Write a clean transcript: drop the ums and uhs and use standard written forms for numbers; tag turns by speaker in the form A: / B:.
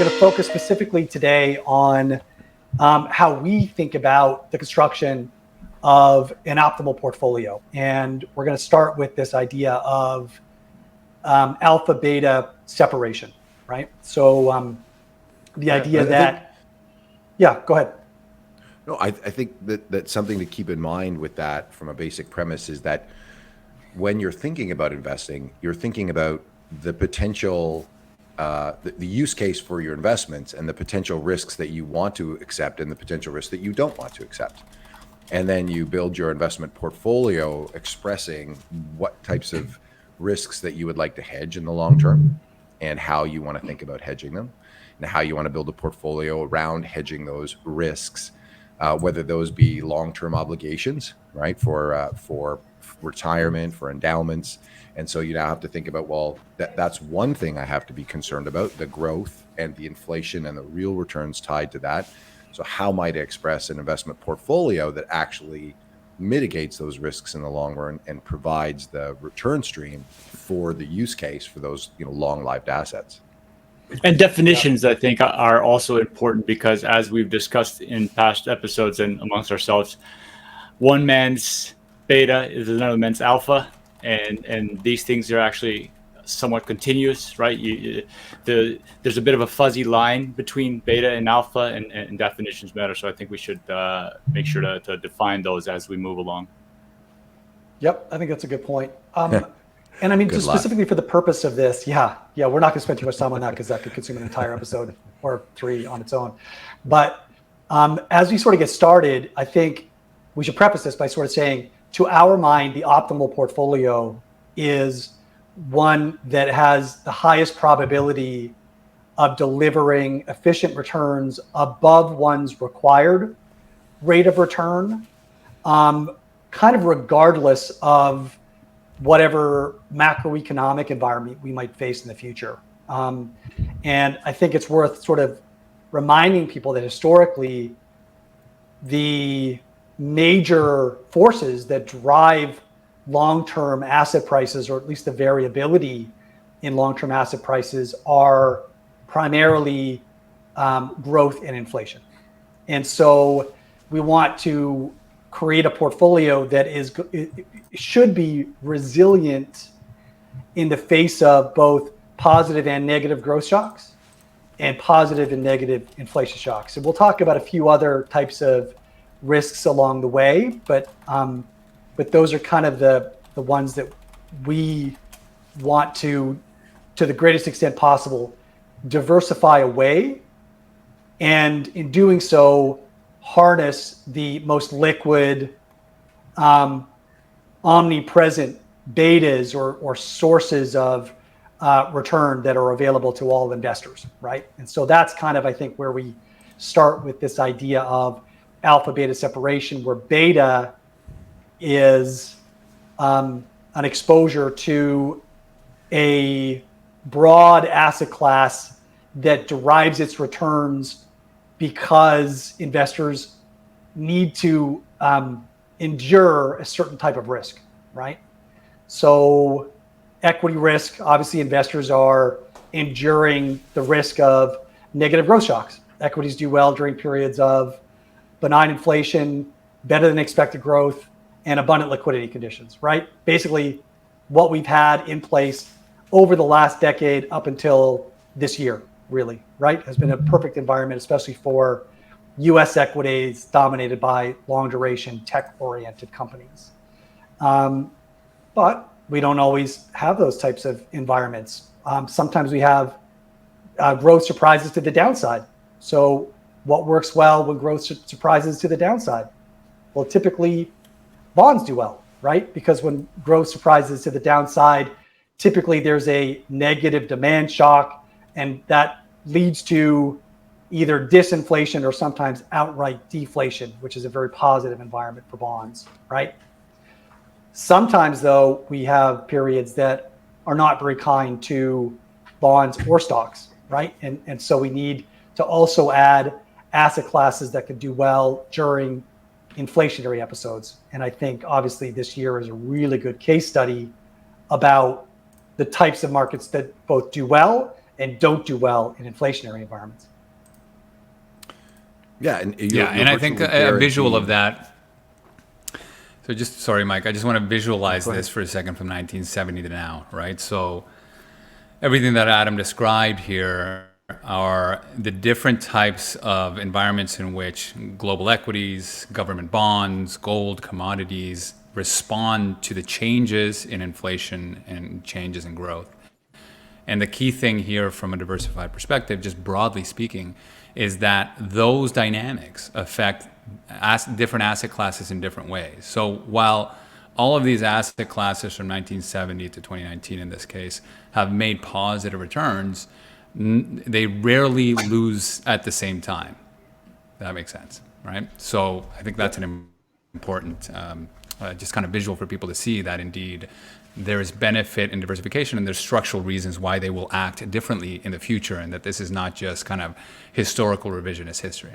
A: going to focus specifically today on how we think about the construction of an optimal portfolio. And we're going to start with this idea of alpha-beta separation, right? So the idea that, go ahead.
B: No, I think that's something to keep in mind with that from a basic premise is that when you're thinking about investing, you're thinking about the potential, the use case for your investments and the potential risks that you want to accept and the potential risks that you don't want to accept. And then you build your investment portfolio expressing what types of risks that you would like to hedge in the long term and how you want to think about hedging them and how you want to build a portfolio around hedging those risks, whether those be long-term obligations, right, for retirement, for endowments. And so you now have to think about, well, that's one thing I have to be concerned about, the growth and the inflation and the real returns tied to that. So how might I express an investment portfolio that actually mitigates those risks in the long run and provides the return stream for the use case for those, long-lived assets?
C: And definitions, I think, are also important because, as we've discussed in past episodes and amongst ourselves, one man's beta is another man's alpha, and these things are actually somewhat continuous, right? There's a bit of a fuzzy line between beta and alpha, and definitions matter. So I think we should make sure to define those as we move along.
A: Yep, I think that's a good point. And I mean, just specifically for the purpose of this, we're not going to spend too much time on that because that could consume an entire episode or 3 on its own. But as we sort of get started, I think we should preface this by sort of saying, to our mind, the optimal portfolio is one that has the highest probability of delivering efficient returns above one's required rate of return, kind of regardless of whatever macroeconomic environment we might face in the future. And I think it's worth sort of reminding people that historically, the major forces that drive long-term asset prices, or at least the variability in long-term asset prices, are primarily growth and inflation. And so we want to create a portfolio that should be resilient in the face of both positive and negative growth shocks and positive and negative inflation shocks. And we'll talk about a few other types of risks along the way, but those are kind of the ones that we want to the greatest extent possible, diversify away, and in doing so, harness the most liquid, omnipresent betas or sources of return that are available to all investors, right? And so that's kind of, I think, where we start with this idea of alpha-beta separation, where beta is an exposure to a broad asset class that derives its returns because investors need to endure a certain type of risk, right? So equity risk, obviously investors are enduring the risk of negative growth shocks. Equities do well during periods of benign inflation, better than expected growth, and abundant liquidity conditions, right? Basically what we've had in place over the last decade up until this year, really, right? Has been a perfect environment, especially for US equities dominated by long duration tech-oriented companies. But we don't always have those types of environments. Sometimes we have growth surprises to the downside. So what works well when growth surprises to the downside? Well, typically bonds do well, right? Because when growth surprises to the downside, typically there's a negative demand shock, and that leads to either disinflation or sometimes outright deflation, which is a very positive environment for bonds, right? Sometimes, though, we have periods that are not very kind to bonds or stocks, right? And so we need to also add asset classes that could do well during inflationary episodes. And I think, obviously, this year is a really good case study about the types of markets that both do well and don't do well in inflationary environments.
B: Yeah, and
D: and I think a visual of that. So just, sorry, Mike, I just want to visualize this for a second from 1970 to now, right? So everything that Adam described here are the different types of environments in which global equities, government bonds, gold, commodities respond to the changes in inflation and changes in growth. And the key thing here from a diversified perspective, just broadly speaking, is that those dynamics affect different asset classes in different ways. So while all of these asset classes from 1970 to 2019 in this case have made positive returns, they rarely lose at the same time. That makes sense, right? So I think that's an important just kind of visual for people to see that indeed there is benefit in diversification, and there's structural reasons why they will act differently in the future, and that this is not just kind of historical revisionist history.